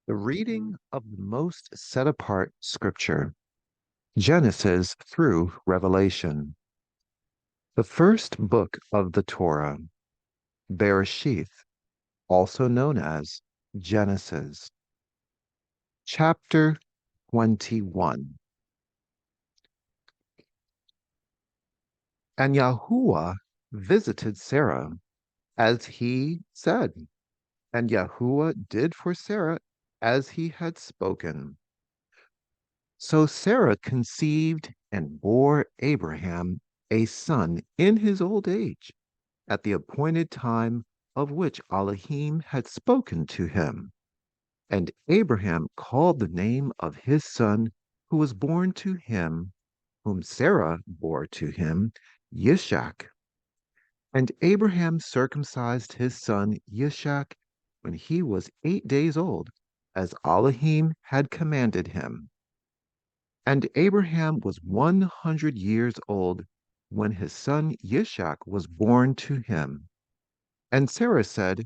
The reading of the most set apart scripture, Genesis through Revelation. The first book of the Torah, Bereshith, also known as Genesis. Chapter 21. And YAHUAH visited Sarah, as he said, and YAHUAH did for Sarah as he had spoken. So Sarah conceived and bore Abraham a son in his old age, at the appointed time of which Elohim had spoken to him. And Abraham called the name of his son who was born to him, whom Sarah bore to him, Yishak. And Abraham circumcised his son Yishak when he was 8 days old, as Elohim had commanded him. And Abraham was 100 years old when his son Yishak was born to him. And Sarah said,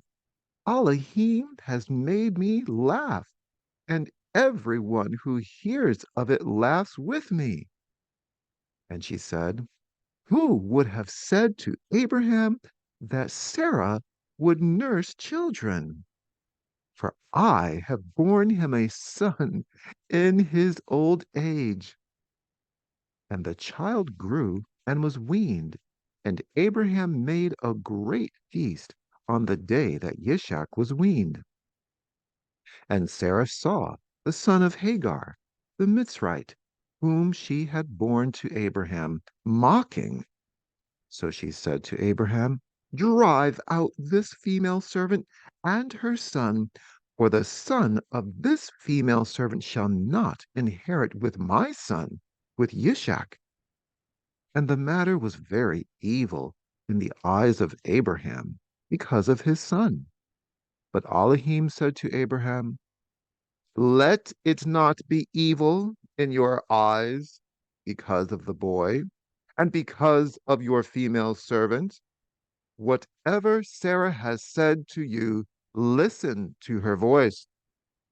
Elohim has made me laugh, and everyone who hears of it laughs with me. And she said, who would have said to Abraham that Sarah would nurse children? For I have borne him a son in his old age. And the child grew and was weaned, and Abraham made a great feast on the day that Yishak was weaned. And Sarah saw the son of Hagar, the Mitzrite, whom she had borne to Abraham, mocking. So she said to Abraham, drive out this female servant and her son, for the son of this female servant shall not inherit with my son, with Yishak. And the matter was very evil in the eyes of Abraham because of his son. But Elohim said to Abraham, let it not be evil in your eyes because of the boy and because of your female servant. Whatever Sarah has said to you, listen to her voice,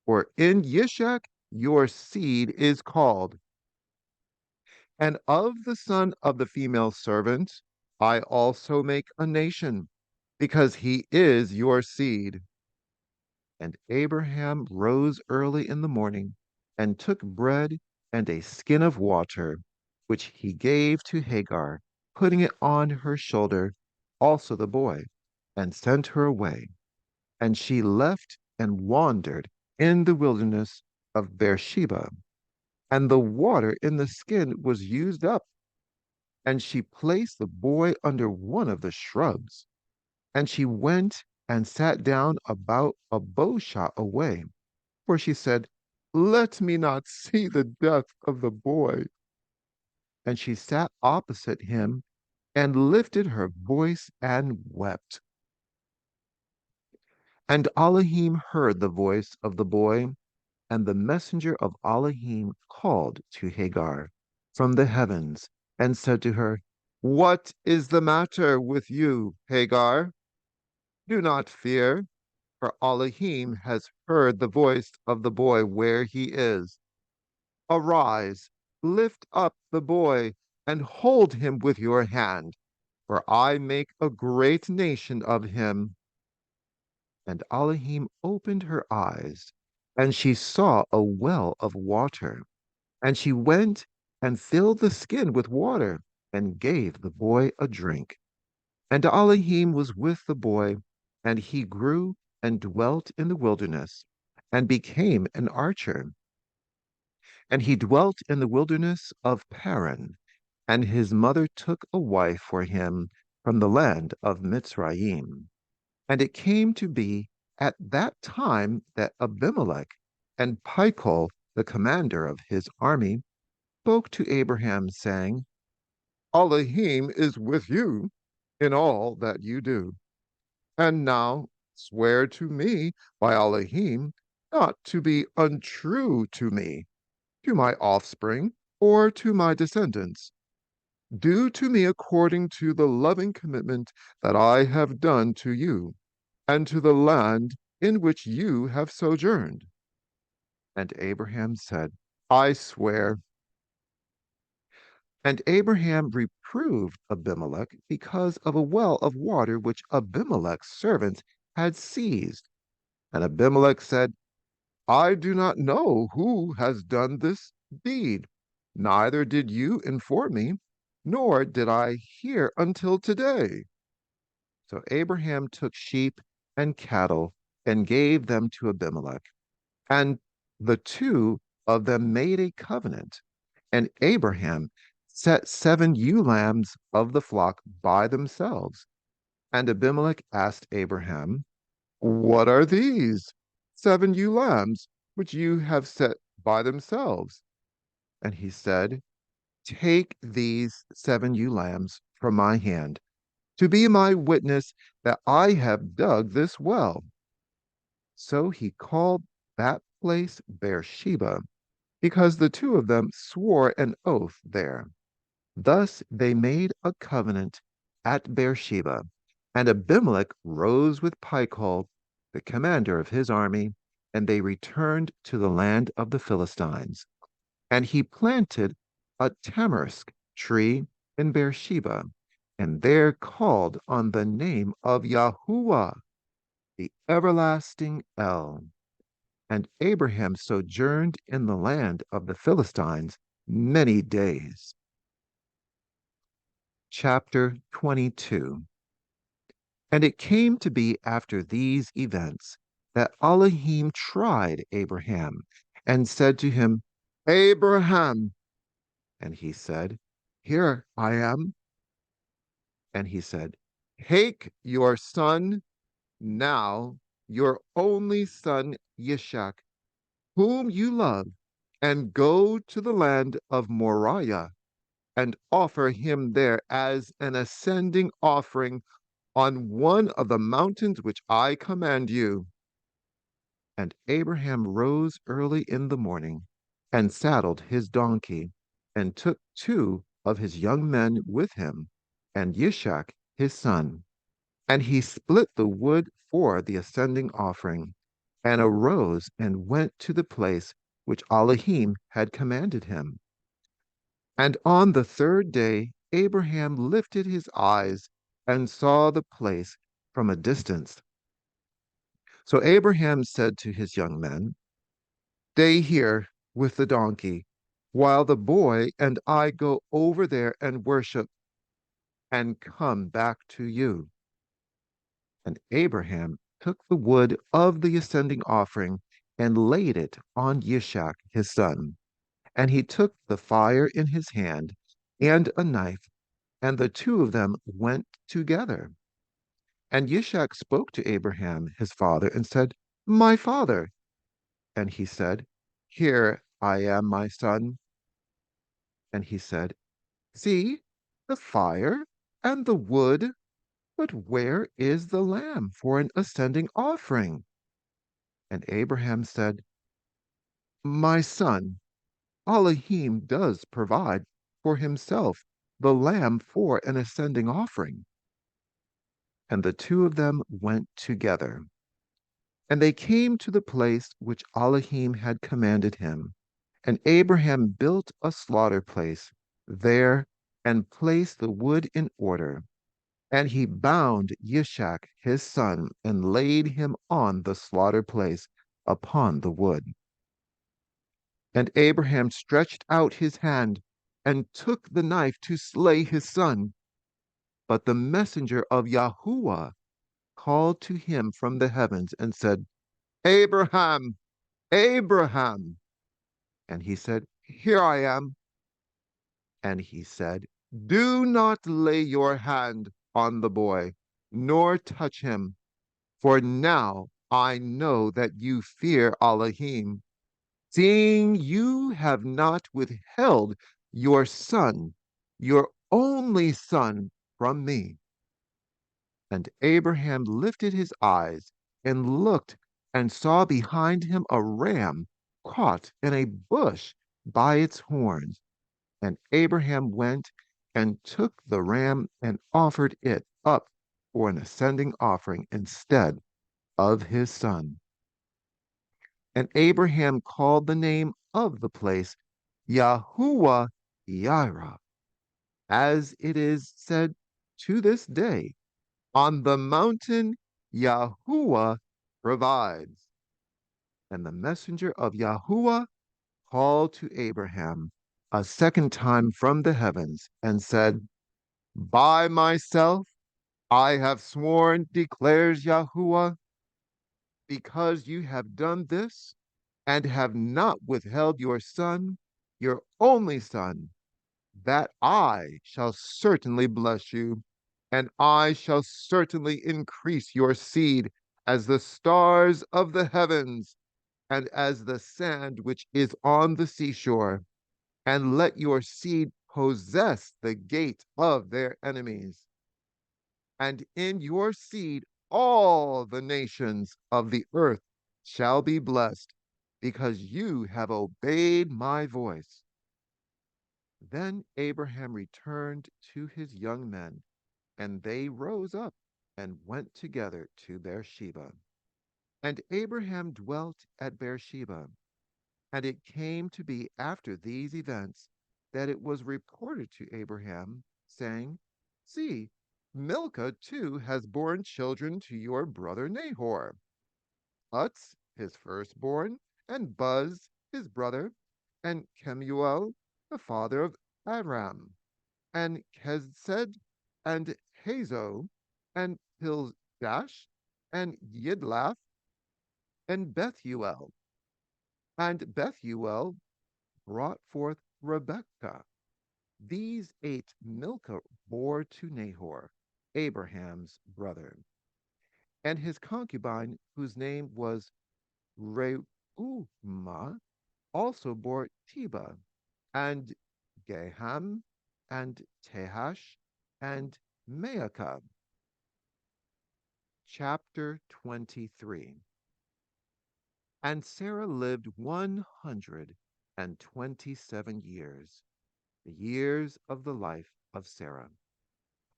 for in Yishak your seed is called. And of the son of the female servant, I also make a nation, because he is your seed. And Abraham rose early in the morning, and took bread and a skin of water, which he gave to Hagar, putting it on her shoulder, also the boy, and sent her away. And she left and wandered in the wilderness of Beersheba. And the water in the skin was used up. And she placed the boy under one of the shrubs. And she went and sat down about a bow shot away, for she said, let me not see the death of the boy. And she sat opposite him and lifted her voice and wept. And Elohim heard the voice of the boy, and the messenger of Elohim called to Hagar from the heavens and said to her, what is the matter with you, Hagar? Do not fear, for Elohim has heard the voice of the boy where he is. Arise, lift up the boy, and hold him with your hand, for I make a great nation of him. And Elohim opened her eyes, and she saw a well of water. And she went and filled the skin with water, and gave the boy a drink. And Elohim was with the boy, and he grew and dwelt in the wilderness, and became an archer. And he dwelt in the wilderness of Paran, and his mother took a wife for him from the land of Mitzrayim. And it came to be at that time that Abimelech and Phicol, the commander of his army, spoke to Abraham, saying, Elohim is with you in all that you do. And now swear to me by Elohim not to be untrue to me, to my offspring, or to my descendants. Do to me according to the loving commitment that I have done to you, and to the land in which you have sojourned. And Abraham said, I swear. And Abraham reproved Abimelech because of a well of water which Abimelech's servants had seized. And Abimelech said, I do not know who has done this deed. Neither did you inform me, nor did I hear until today. So Abraham took sheep and cattle and gave them to Abimelech. And the two of them made a covenant. And Abraham set 7 ewe lambs of the flock by themselves. And Abimelech asked Abraham, what are these 7 ewe lambs which you have set by themselves? And he said, take these 7 ewe lambs from my hand, to be my witness that I have dug this well. So he called that place Beersheba, because the two of them swore an oath there. Thus they made a covenant at Beersheba, and Abimelech rose with Phicol, the commander of his army, and they returned to the land of the Philistines. And he planted a tamarisk tree in Beersheba, and there called on the name of YAHUAH, the everlasting El. And Abraham sojourned in the land of the Philistines many days. Chapter 22. And it came to be after these events that Elohim tried Abraham and said to him, Abraham. And he said, here I am. And he said, take your son now, your only son Yishak, whom you love, and go to the land of Moriah, and offer him there as an ascending offering on one of the mountains which I command you. And Abraham rose early in the morning, and saddled his donkey, and took 2 of his young men with him, and Yishak his son. And he split the wood for the ascending offering, and arose and went to the place which Elohim had commanded him. And on the 3rd day Abraham lifted his eyes and saw the place from a distance. So Abraham said to his young men, stay here with the donkey, while the boy and I go over there and worship, and come back to you. And Abraham took the wood of the ascending offering and laid it on Yishak his son. And he took the fire in his hand and a knife, and the 2 of them went together. And Yishak spoke to Abraham his father and said, my father. And he said, here I am, my son. And he said, see the fire and the wood, but where is the lamb for an ascending offering? And Abraham said, my son, Elohim does provide for himself the lamb for an ascending offering. And the 2 of them went together. And they came to the place which Elohim had commanded him. And Abraham built a slaughter place there and placed the wood in order. And he bound Yishak his son and laid him on the slaughter place upon the wood. And Abraham stretched out his hand and took the knife to slay his son. But the messenger of YAHUAH called to him from the heavens and said, Abraham, Abraham. And he said, here I am. And he said, do not lay your hand on the boy, nor touch him, for now I know that you fear Elohim, seeing you have not withheld your son, your only son, from me. And Abraham lifted his eyes and looked and saw behind him a ram caught in a bush by its horns. And Abraham went and took the ram and offered it up for an ascending offering instead of his son. And Abraham called the name of the place Yahuwah Yireh, as it is said to this day, on the mountain Yahuwah provides. And the messenger of Yahuwah called to Abraham a second time from the heavens and said, by myself I have sworn, declares Yahuwah, because you have done this and have not withheld your son, your only son, that I shall certainly bless you, and I shall certainly increase your seed as the stars of the heavens and as the sand which is on the seashore, and let your seed possess the gate of their enemies. And in your seed all the nations of the earth shall be blessed, because you have obeyed my voice. Then Abraham returned to his young men, and they rose up and went together to Beersheba. And Abraham dwelt at Beersheba. And it came to be after these events that it was reported to Abraham, saying, see, Milcah too has borne children to your brother Nahor, Utz his firstborn, and Buz his brother, and Kemuel the father of Aram, and Kesed, and Hazo, and Pildash, and Yidlaf, and Bethuel. And Bethuel brought forth Rebekah. These 8 Milcah bore to Nahor, Abraham's brother, and his concubine, whose name was Reumah, also bore Teba, and Gaham, and Tehash, and Maacah. Chapter 23. And Sarah lived 127 years, the years of the life of Sarah.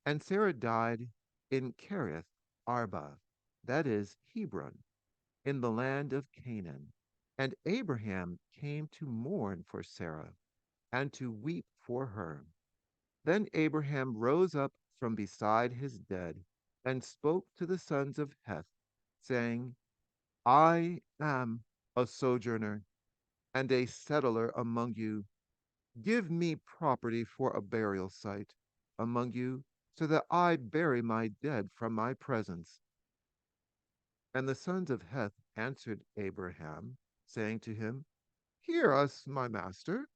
And Sarah died in Kiriath Arba, that is Hebron, in the land of Canaan. And Abraham came to mourn for Sarah, and to weep for her. Then Abraham rose up from beside his dead, and spoke to the sons of Heth, saying, I am a sojourner and a settler among you. Give me property for a burial site among you, so that I bury my dead from my presence. And the sons of Heth answered Abraham, saying to him, hear us, my master.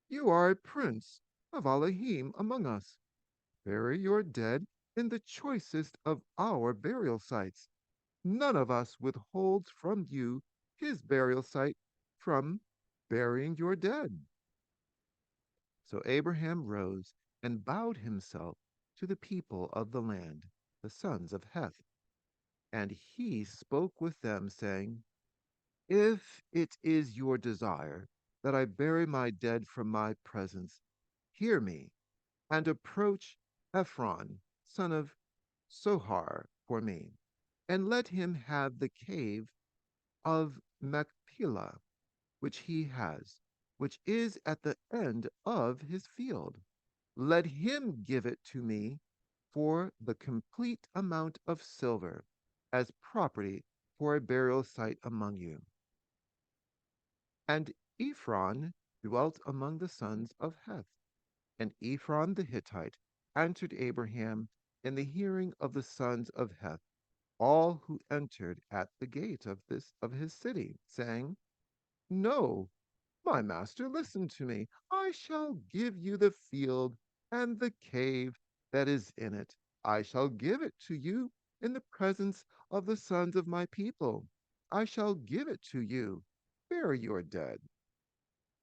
You are a prince of Elohim among us. Bury your dead in the choicest of our burial sites. None of us withholds from you his burial site from burying your dead. So Abraham rose and bowed himself to the people of the land, the sons of Heth. And he spoke with them, saying, if it is your desire that I bury my dead from my presence, hear me, and approach Ephron, son of Sohar, for me, and let him have the cave of Machpelah, which he has, which is at the end of his field. Let him give it to me for the complete amount of silver, as property for a burial site among you. And Ephron dwelt among the sons of Heth. And Ephron the Hittite answered Abraham in the hearing of the sons of Heth, all who entered at the gate of his city, saying, no, my master, listen to me. I shall give you the field and the cave that is in it. I shall give it to you in the presence of the sons of my people. I shall give it to you. Bury your dead.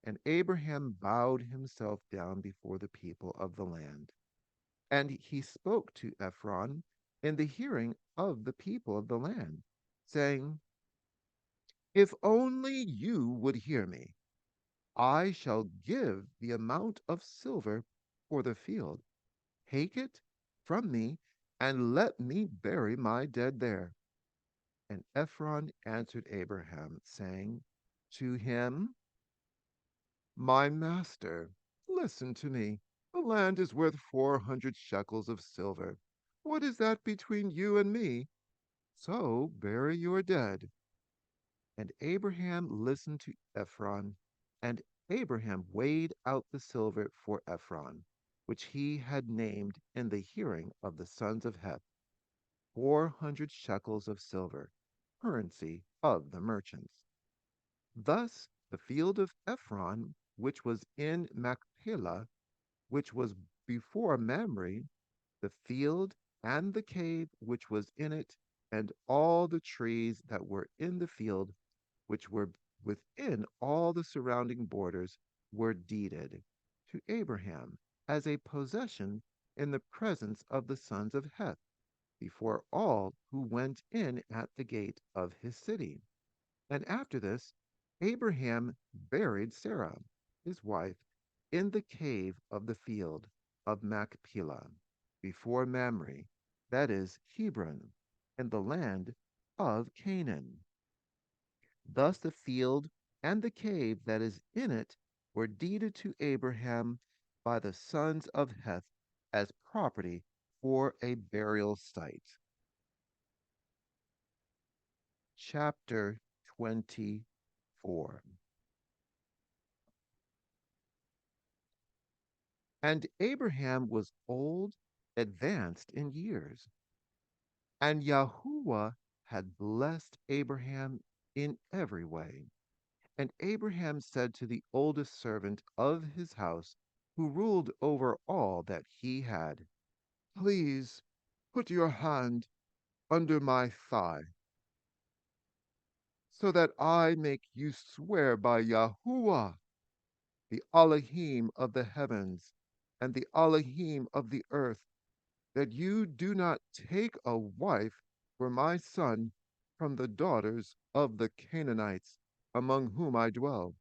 And Abraham bowed himself down before the people of the land. And he spoke to Ephron in the hearing of the people of the land, saying, if only you would hear me, I shall give the amount of silver for the field. Take it from me, and let me bury my dead there. And Ephron answered Abraham, saying, to him, "My master, listen to me. The land is worth 400 shekels of silver. What is that between you and me? So bury your dead." And Abraham listened to Ephron, and Abraham weighed out the silver for Ephron, which he had named in the hearing of the sons of Heth, 400 shekels of silver, currency of the merchants. Thus the field of Ephron, which was in Machpelah, which was before Mamre, the field and the cave which was in it, and all the trees that were in the field, which were within all the surrounding borders, were deeded to Abraham as a possession in the presence of the sons of Heth, before all who went in at the gate of his city. And after this, Abraham buried Sarah, his wife, in the cave of the field of Machpelah, before Mamre, that is Hebron, in the land of Canaan. Thus the field and the cave that is in it were deeded to Abraham by the sons of Heth as property for a burial site. Chapter 24. And Abraham was old, advanced in years, and YAHUAH had blessed Abraham in every way. And Abraham said to the oldest servant of his house, who ruled over all that he had, "Please put your hand under my thigh, so that I make you swear by YAHUAH, the Elohim of the heavens and the Elohim of the earth, that you do not take a wife for my son from the daughters of the Canaanites among whom I dwell,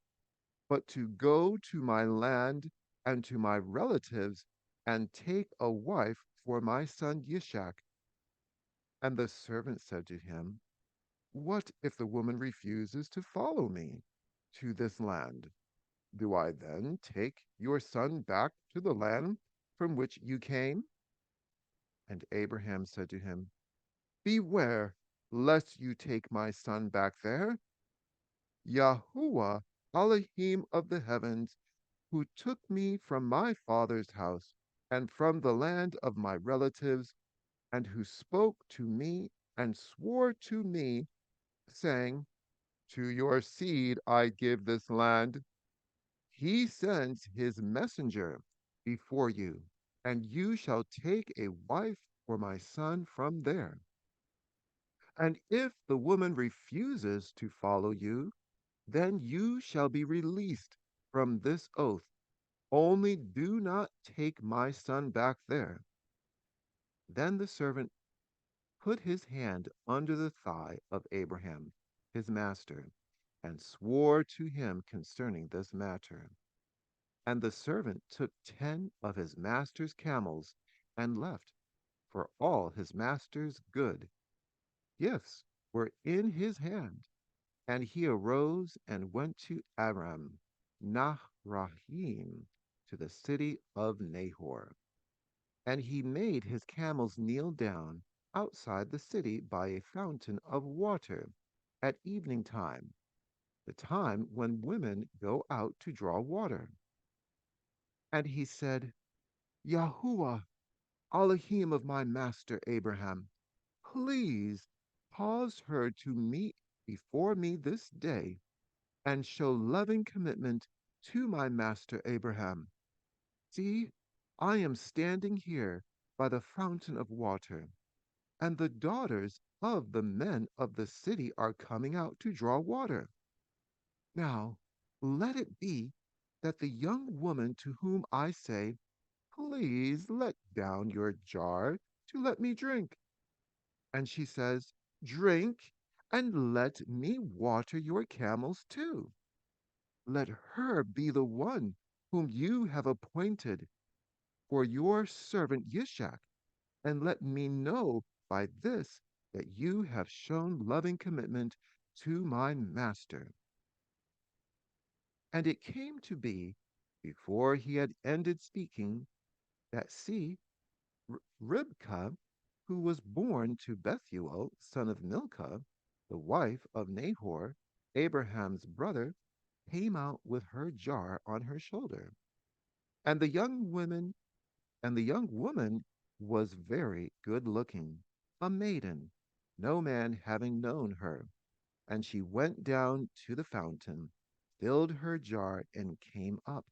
but to go to my land and to my relatives and take a wife for my son Yishak." And the servant said to him, "What if the woman refuses to follow me to this land? Do I then take your son back to the land from which you came?" And Abraham said to him, "Beware lest you take my son back there. YAHUAH, Elohim of the heavens, who took me from my father's house and from the land of my relatives, and who spoke to me and swore to me, saying, 'To your seed I give this land,' he sends his messenger before you, and you shall take a wife for my son from there. And if the woman refuses to follow you, then you shall be released from this oath. Only do not take my son back there." Then the servant put his hand under the thigh of Abraham, his master, and swore to him concerning this matter. And the servant took 10 of his master's camels and left, for all his master's good gifts were in his hand. And he arose and went to Aram Nahraim, to the city of Nahor. And he made his camels kneel down outside the city by a fountain of water at evening time, the time when women go out to draw water. And he said, "YAHUAH, Elohim of my master Abraham, please cause her to meet before me this day and show loving commitment to my master Abraham. See, I am standing here by the fountain of water, and the daughters of the men of the city are coming out to draw water. Now, let it be that the young woman to whom I say, 'Please let down your jar to let me drink,' and she says, 'Drink, and let me water your camels too,' let her be the one whom you have appointed for your servant Yishak, and let me know by this that you have shown loving commitment to my master." And it came to be, before he had ended speaking, that see, Ribkah, who was born to Bethuel, son of Milcah, the wife of Nahor, Abraham's brother, came out with her jar on her shoulder. And the young woman was very good looking, a maiden, no man having known her. And she went down to the fountain, filled her jar, and came up.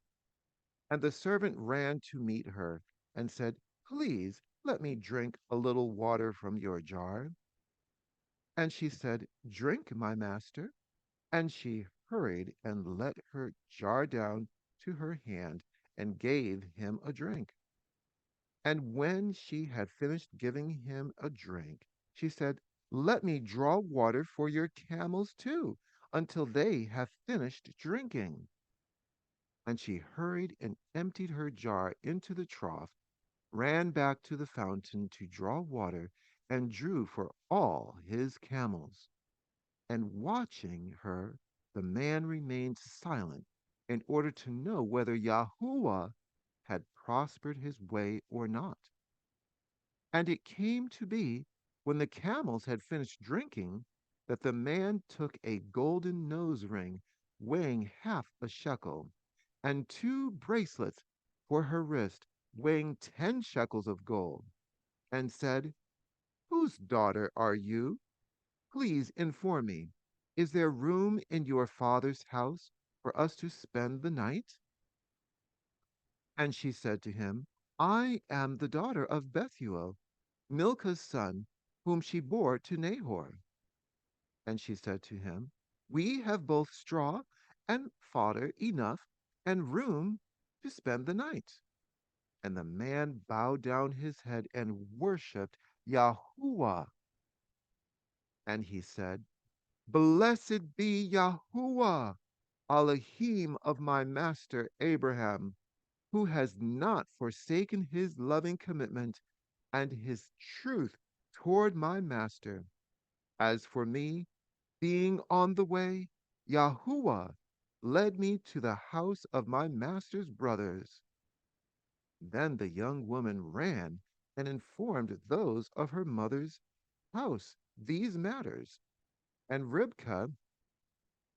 And the servant ran to meet her and said, Please let me drink a little water from your jar. And she said, Drink, my master. And she hurried and let her jar down to her hand and gave him a drink. And when she had finished giving him a drink, she said, Let me draw water for your camels too, until they have finished drinking. And she hurried and emptied her jar into the trough, ran back to the fountain to draw water, and drew for all his camels. And watching her, the man remained silent in order to know whether Yahuwah had prospered his way or not. And it came to be, when the camels had finished drinking, that the man took a golden nose ring weighing half a shekel, and 2 bracelets for her wrist weighing 10 shekels of gold, and said, Whose daughter are you? Please inform me. Is there room in your father's house for us to spend the night? And she said to him, I am the daughter of Bethuel, Milcah's son, whom she bore to Nahor. And she said to him, We have both straw and fodder enough, and room to spend the night. And the man bowed down his head and worshipped Yahuwah. And he said, Blessed be Yahuwah, Elohim of my master Abraham, who has not forsaken his loving commitment and his truth toward my master. As for me, being on the way, Yahuwah led me to the house of my master's brothers. Then the young woman ran and informed those of her mother's house these matters. And Ribkah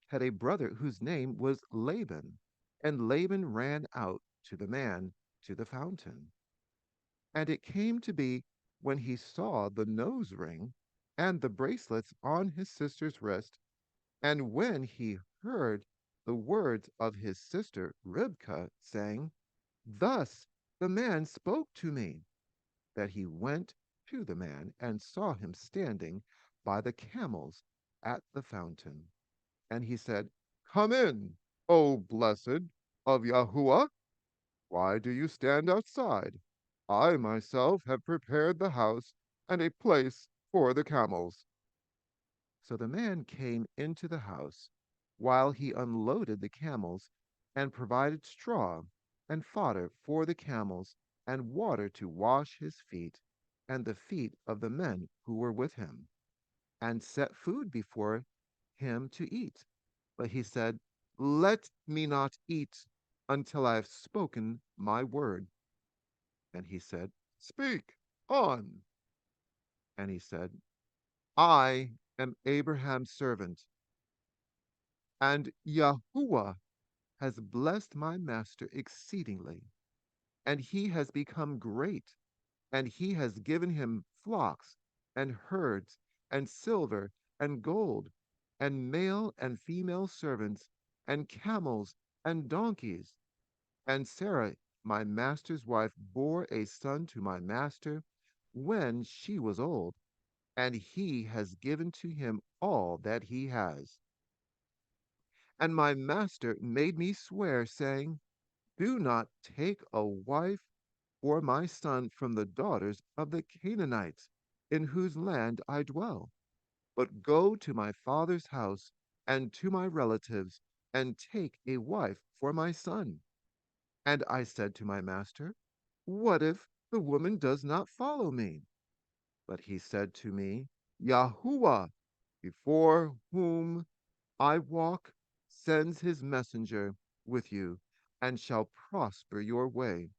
had a brother whose name was Laban, and Laban ran out to the man to the fountain. And it came to be, when he saw the nose ring and the bracelets on his sister's wrist, and when he heard the words of his sister Ribkah, saying, Thus the man spoke to me, that he went to the man and saw him standing by the camels at the fountain. And he said, Come in, O blessed of Yahuwah. Why do you stand outside? I myself have prepared the house and a place for the camels. So the man came into the house while he unloaded the camels and provided straw and fodder for the camels and water to wash his feet and the feet of the men who were with him, and set food before him to eat. But he said, Let me not eat until I have spoken my word. And he said, Speak on. And he said, I am Abraham's servant, and Yahuwah has blessed my master exceedingly, and he has become great, and he has given him flocks and herds and silver and gold and male and female servants and camels and donkeys. And Sarah, my master's wife, bore a son to my master when she was old, and he has given to him all that he has. And my master made me swear, saying, Do not take a wife for my son from the daughters of the Canaanites, in whose land I dwell, but go to my father's house and to my relatives, and take a wife for my son. And I said to my master, What if the woman does not follow me? But he said to me, Yahuwah, before whom I walk, sends his messenger, with you, and shall prosper your way.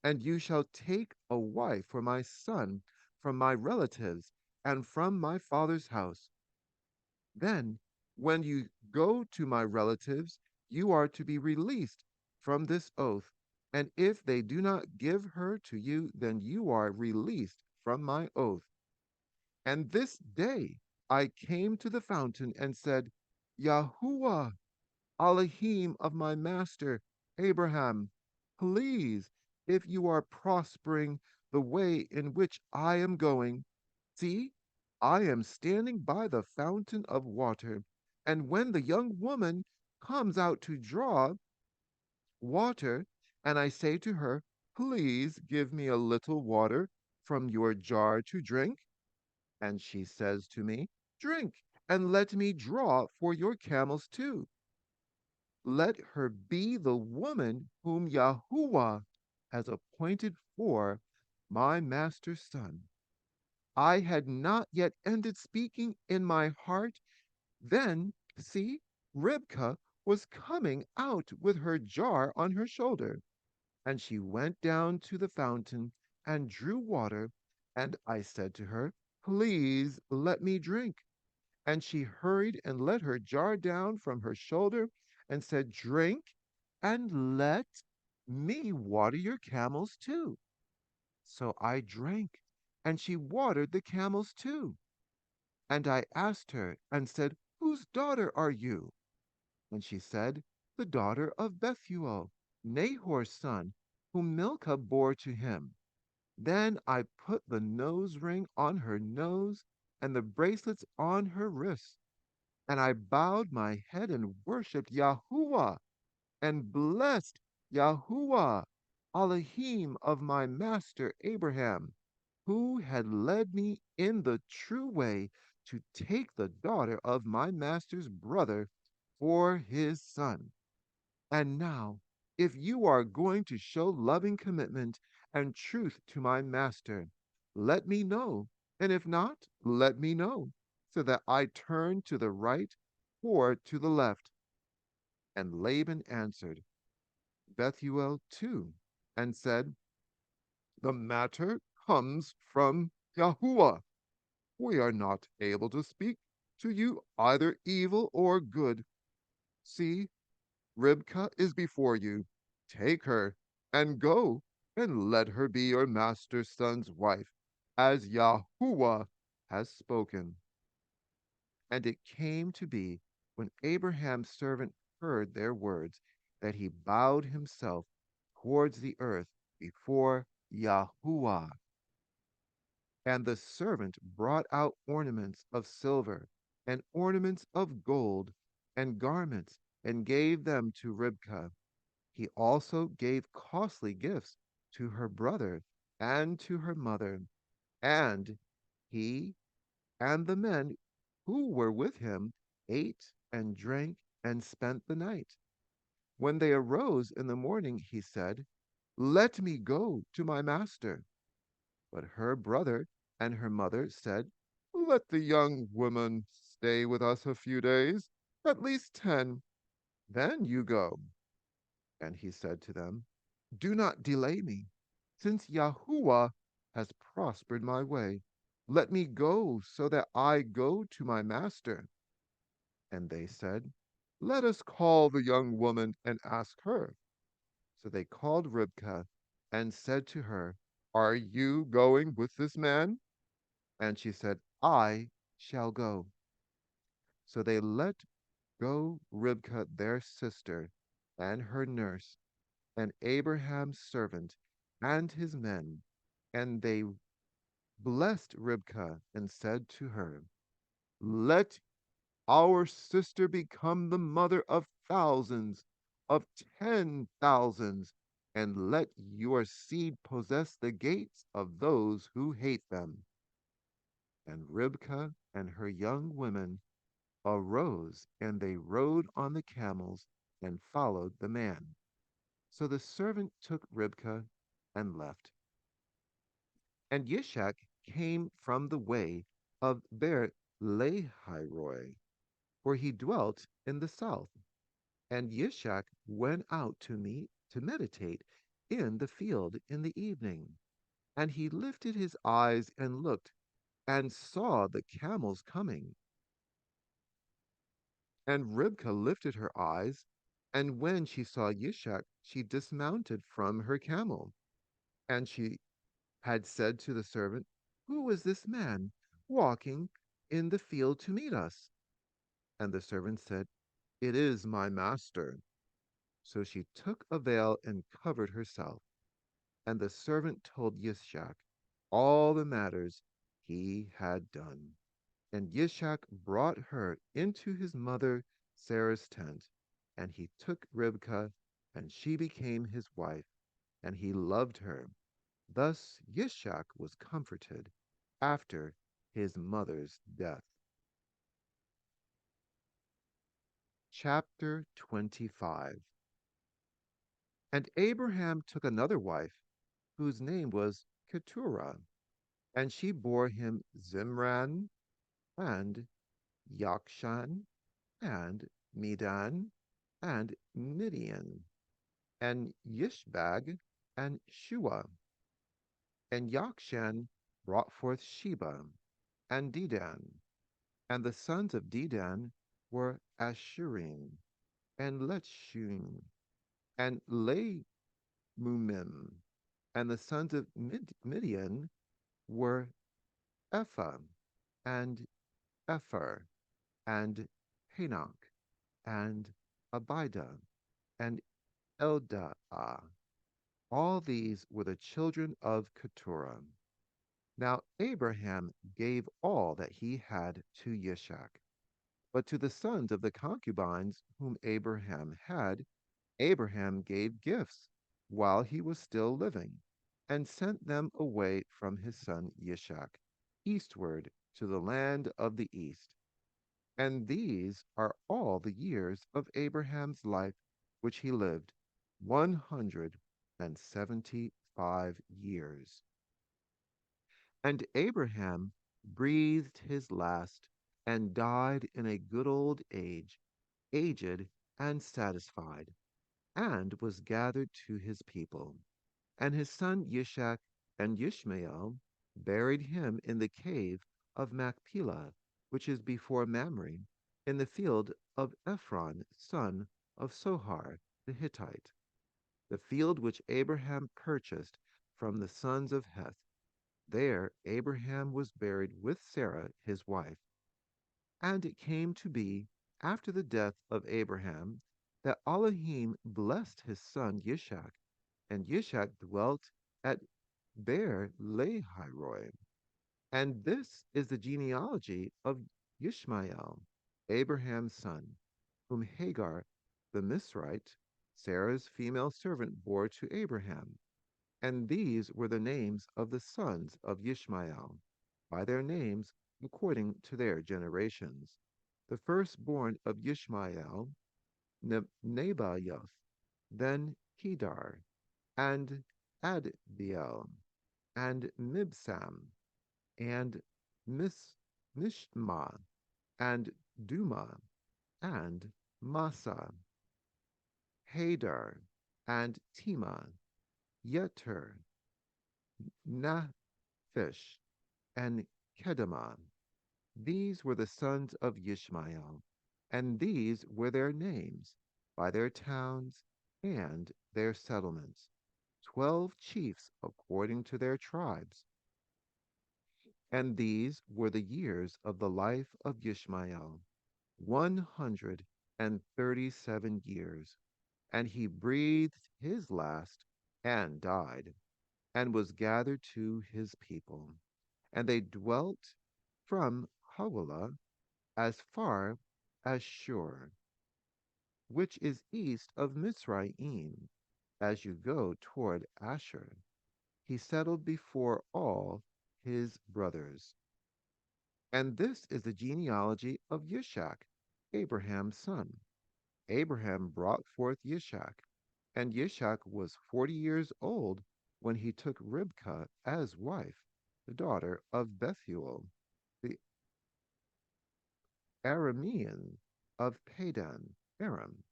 And you shall take a wife for my son from my relatives and from my father's house. Then, when you go to my relatives, you are to be released from this oath. And if they do not give her to you, then you are released from my oath. And this day I came to the fountain and said, Yahuwah, Elohim of my master Abraham, please, if you are prospering the way in which I am going, see, I am standing by the fountain of water, and when the young woman comes out to draw water, and I say to her, please give me a little water from your jar to drink, and she says to me, drink, and let me draw for your camels too. Let her be the woman whom Yahuwah has appointed for my master's son. I had not yet ended speaking in my heart. Then, see, Ribkah was coming out with her jar on her shoulder, and she went down to the fountain and drew water, and I said to her, please let me drink. And she hurried and let her jar down from her shoulder and said, drink, and let me water your camels too. So I drank, and she watered the camels too. And I asked her and said, whose daughter are you? And she said, the daughter of Bethuel, Nahor's son, whom Milcah bore to him. Then I put the nose ring on her nose and the bracelets on her wrists. And I bowed my head and worshipped Yahuwah and blessed Yahuwah, Elohim of my master Abraham, who had led me in the true way to take the daughter of my master's brother for his son. And now, if you are going to show loving commitment and truth to my master, let me know, and if not, let me know, so that I turn to the right or to the left. And Laban answered Bethuel too, and said, the matter comes from Yahuwah. We are not able to speak to you either evil or good. See, Ribkah is before you. Take her and go, and let her be your master's son's wife, as Yahuwah has spoken. And it came to be, when Abraham's servant heard their words, that he bowed himself towards the earth before Yahuwah. And the servant brought out ornaments of silver, and ornaments of gold, and garments, and gave them to Ribkah. He also gave costly gifts to her brother and to her mother, and he and the men who were with him ate and drank and spent the night. When they arose in the morning, he said, let me go to my master. But her brother and her mother said, let the young woman stay with us a few days, at least 10, then you go. And he said to them, do not delay me, since Yahuwah has prospered my way. Let me go so that I go to my master. And they said, let us call the young woman and ask her. So they called Ribkah and said to her, are you going with this man? And she said, I shall go. So they let go Ribkah their sister and her nurse and Abraham's servant and his men, and they blessed Ribkah and said to her, let our sister become the mother of thousands, of 10,000s, and let your seed possess the gates of those who hate them. And Ribkah and her young women arose, and they rode on the camels and followed the man. So the servant took Ribkah and left. And Yishak came from the way of Beer Lahai, for he dwelt in the south. And Yishak went out to meditate in the field in the evening. And he lifted his eyes and looked, and saw the camels coming. And Ribkah lifted her eyes, and when she saw Yishak, she dismounted from her camel. And she had said to the servant, "Who is this man walking in the field to meet us?" And the servant said, "It is my master." So she took a veil and covered herself. And the servant told Yishak all the matters he had done. And Yishak brought her into his mother Sarah's tent, and he took Ribkah, and she became his wife, and he loved her. Thus Yishak was comforted after his mother's death. Chapter 25. And Abraham took another wife, whose name was Keturah, and she bore him Zimran, and Yokshan, and Medan, and Midian, and Yishbag, and Shua. And Yokshan brought forth Sheba, and Dedan. And the sons of Dedan were Ashurim, and Letshum, and Leumim. And the sons of Midian were Ephah, and Epher, and Hanok, and Abida, and Eldaah. All these were the children of Keturah. Now Abraham gave all that he had to Yishak. But to the sons of the concubines whom Abraham had, Abraham gave gifts while he was still living, and sent them away from his son Yishak, eastward to the land of the east. And these are all the years of Abraham's life which he lived, 175 years. And Abraham breathed his last, and died in a good old age, aged and satisfied, and was gathered to his people. And his son Yishak and Ishmael buried him in the cave of Machpelah, which is before Mamre, in the field of Ephron, son of Sohar the Hittite, the field which Abraham purchased from the sons of Heth. There Abraham was buried with Sarah his wife. And it came to be, after the death of Abraham, that Elohim blessed his son Yishak, and Yishak dwelt at Beer Lahairoi. And this is the genealogy of Ishmael, Abraham's son, whom Hagar the Mizrite, Sarah's female servant, bore to Abraham. And these were the names of the sons of Ishmael, by their names according to their generations. The firstborn of Ishmael, Nebaioth, then Kedar, and Adbeel, and Mibsam, and Mishma, and Duma, and Masa, Hadar, and Tema, Yeter, Naphish, and Kedemah. These were the sons of Ishmael, and these were their names, by their towns and their settlements, 12 chiefs according to their tribes. And these were the years of the life of Ishmael, 137 years. And he breathed his last, and died, and was gathered to his people. And they dwelt from Havilah as far as Shur, which is east of Mizraim, as you go toward Asher. He settled before all his brothers. And this is the genealogy of Yishak, Abraham's son. Abraham brought forth Yishak, and Yishak was 40 years old when he took Ribkah as wife, the daughter of Bethuel, the Aramean of Padan Aram.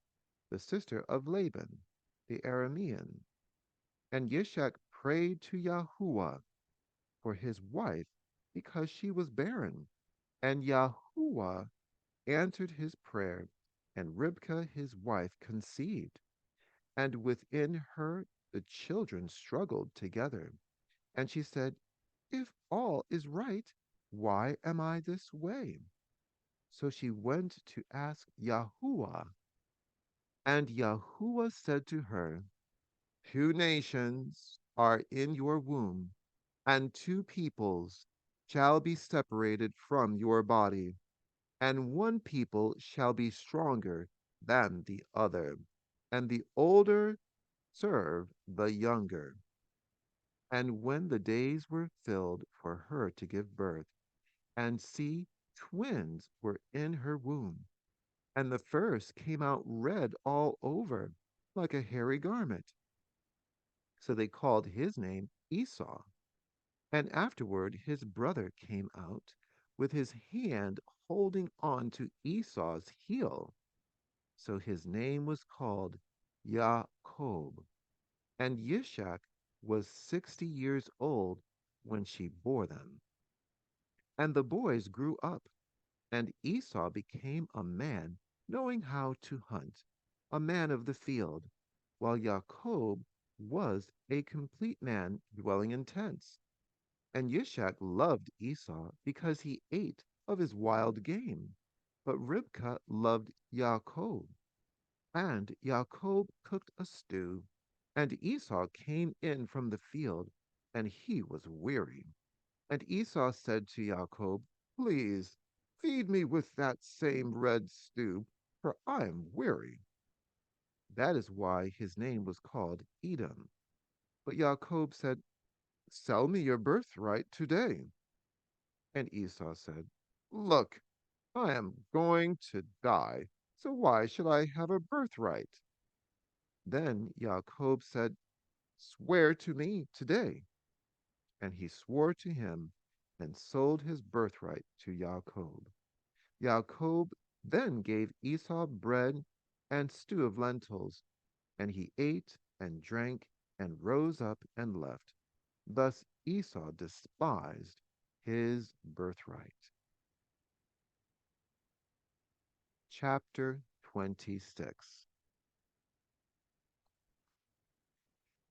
the sister of Laban, the Aramean. And Yishak prayed to Yahuwah for his wife because she was barren. And Yahuwah answered his prayer, and Ribkah his wife conceived. And within her the children struggled together. And she said, if all is right, why am I this way? So she went to ask Yahuwah. And Yahuwah said to her, two nations are in your womb, and two peoples shall be separated from your body, and one people shall be stronger than the other, and the older serve the younger. And when the days were filled for her to give birth, and see, twins were in her womb, and the first came out red all over, like a hairy garment. So they called his name Esau. And afterward his brother came out with his hand holding on to Esau's heel. So his name was called Yaakov. And Yishak was 60 years old when she bore them. And the boys grew up, and Esau became a man knowing how to hunt, a man of the field, while Jacob was a complete man dwelling in tents. And Yishak loved Esau because he ate of his wild game, but Ribkah loved Jacob. And Jacob cooked a stew, and Esau came in from the field, and he was weary. And Esau said to Jacob, please feed me with that same red stew, for I am weary. That is why his name was called Edom. But Jacob said, sell me your birthright today. And Esau said, look, I am going to die, so why should I have a birthright? Then Jacob said, swear to me today. And he swore to him and sold his birthright to Jacob. Jacob then gave Esau bread and stew of lentils, and he ate and drank and rose up and left. Thus Esau despised his birthright. Chapter 26.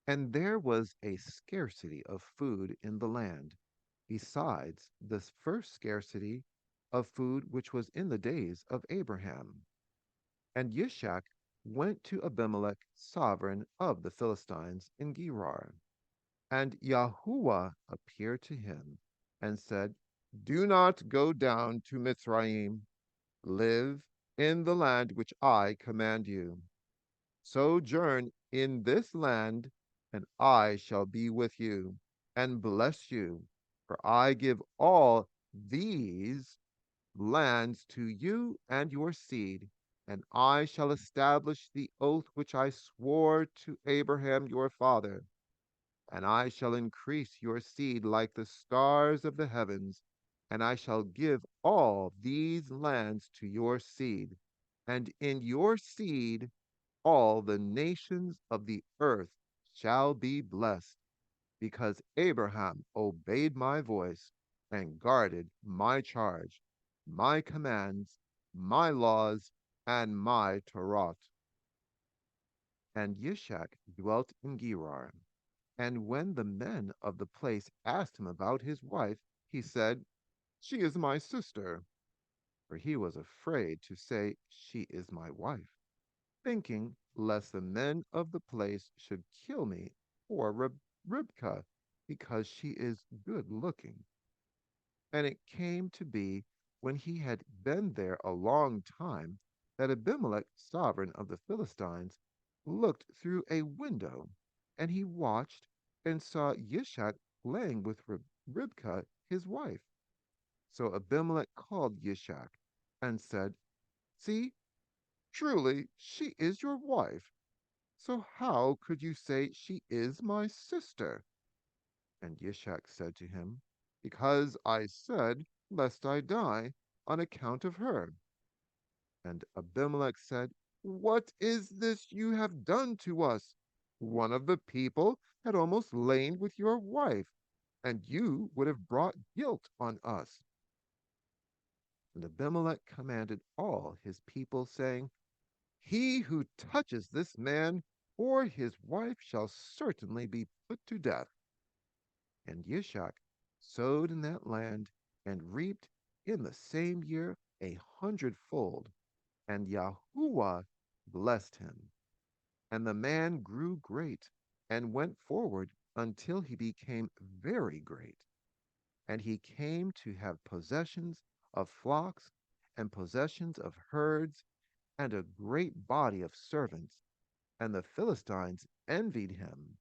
And there was a scarcity of food in the land, besides the first scarcity of food which was in the days of Abraham. And Yishak went to Abimelech, sovereign of the Philistines, in Gerar. And Yahuwah appeared to him and said, do not go down to Mitzrayim. Live in the land which I command you. Sojourn in this land, and I shall be with you, and bless you. For I give all these lands to you and your seed, and I shall establish the oath which I swore to Abraham your father. And I shall increase your seed like the stars of the heavens, and I shall give all these lands to your seed, and in your seed all the nations of the earth shall be blessed, because Abraham obeyed my voice and guarded my charge, my commands, my laws, and my Torah. And Yishak dwelt in Gerar. And when the men of the place asked him about his wife, he said, she is my sister. For he was afraid to say, she is my wife, thinking lest the men of the place should kill me or Ribkah, because she is good looking. And it came to be, when he had been there a long time, that Abimelech, sovereign of the Philistines, looked through a window, and he watched and saw Yishak laying with Ribkah his wife. So Abimelech called Yishak and said, see, truly she is your wife. So how could you say she is my sister? And Yishak said to him, because I said, lest I die on account of her. And Abimelech said, "What is this you have done to us? One of the people had almost lain with your wife, and you would have brought guilt on us." And Abimelech commanded all his people, saying, "He who touches this man or his wife shall certainly be put to death." And Yishak sowed in that land and reaped in the same year 100-fold. And YAHUAH blessed him. And the man grew great and went forward until he became very great. And he came to have possessions of flocks and possessions of herds and a great body of servants. And the Philistines envied him.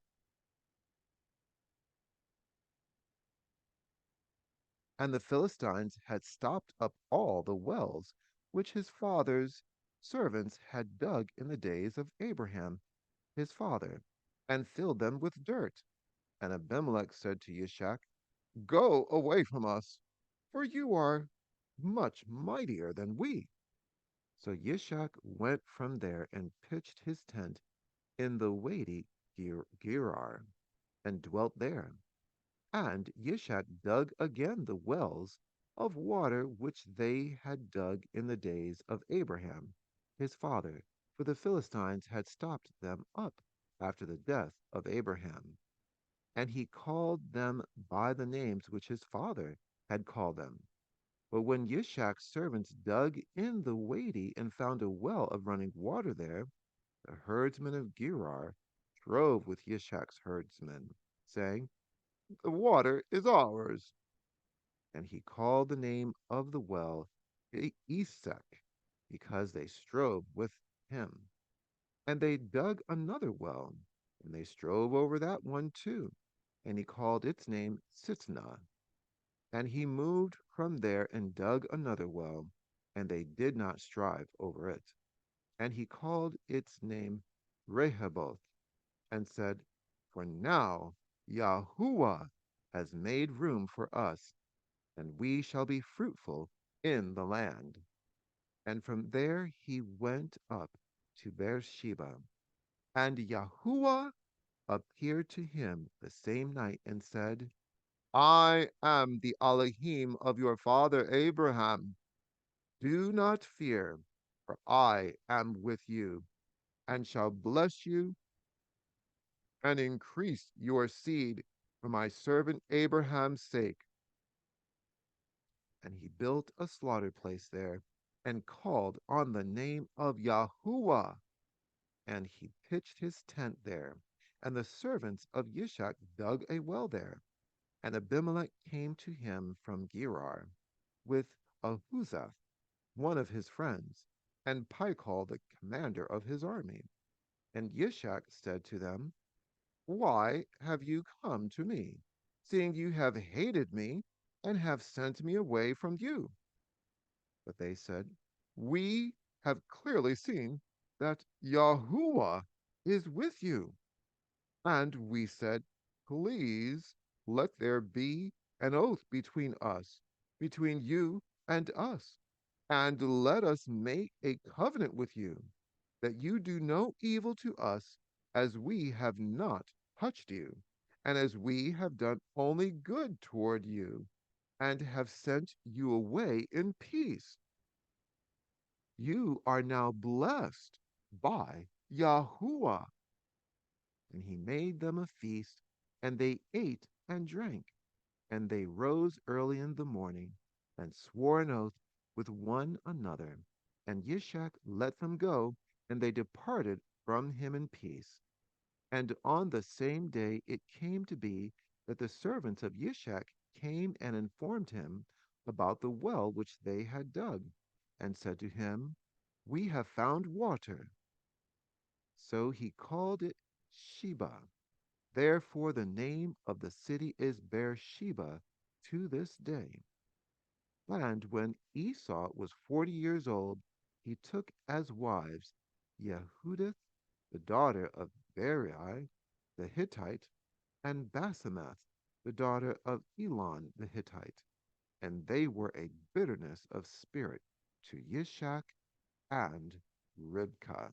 And the Philistines had stopped up all the wells which his father's servants had dug in the days of Abraham his father, and filled them with dirt. And Abimelech said to Yishak, "Go away from us, for you are much mightier than we." So Yishak went from there and pitched his tent in the Wadi Gerar, and dwelt there. And Yishak dug again the wells of water which they had dug in the days of Abraham, his father, for the Philistines had stopped them up after the death of Abraham. And he called them by the names which his father had called them. But when Yishak's servants dug in the Wadi and found a well of running water there, the herdsmen of Gerar drove with Yishak's herdsmen, saying, "The water is ours." And he called the name of the well Esek, because they strove with him. And they dug another well, and they strove over that one too. And he called its name Sitnah. And he moved from there and dug another well, and they did not strive over it. And he called its name Rehoboth, and said, "For now YAHUAH has made room for us, and we shall be fruitful in the land." And from there he went up to Beersheba. And YAHUAH appeared to him the same night and said, "I am the Elohim of your father Abraham. Do not fear, for I am with you, and shall bless you and increase your seed for my servant Abraham's sake." And he built a slaughter place there, and called on the name of YAHUAH. And he pitched his tent there. And the servants of Yishak dug a well there. And Abimelech came to him from Gerar with Ahuzzath, one of his friends, and Pichol, the commander of his army. And Yishak said to them, "Why have you come to me, seeing you have hated me and have sent me away from you?" But they said, "We have clearly seen that YAHUAH is with you." And we said, "Please let there be an oath between us, between you and us, and let us make a covenant with you, that you do no evil to us, as we have not touched you, and as we have done only good toward you, and have sent you away in peace. You are now blessed by YAHUAH." And he made them a feast, and they ate and drank. And they rose early in the morning, and swore an oath with one another. And Yishak let them go, and they departed from him in peace. And on the same day it came to be that the servants of Yishak came and informed him about the well which they had dug, and said to him, "We have found water." So he called it Sheba. Therefore the name of the city is Beersheba to this day. And when Esau was 40 years old, he took as wives Yehudith, the daughter of Berai the Hittite, and Basemath, the daughter of Elon the Hittite. And they were a bitterness of spirit to Yishak and Ribkah.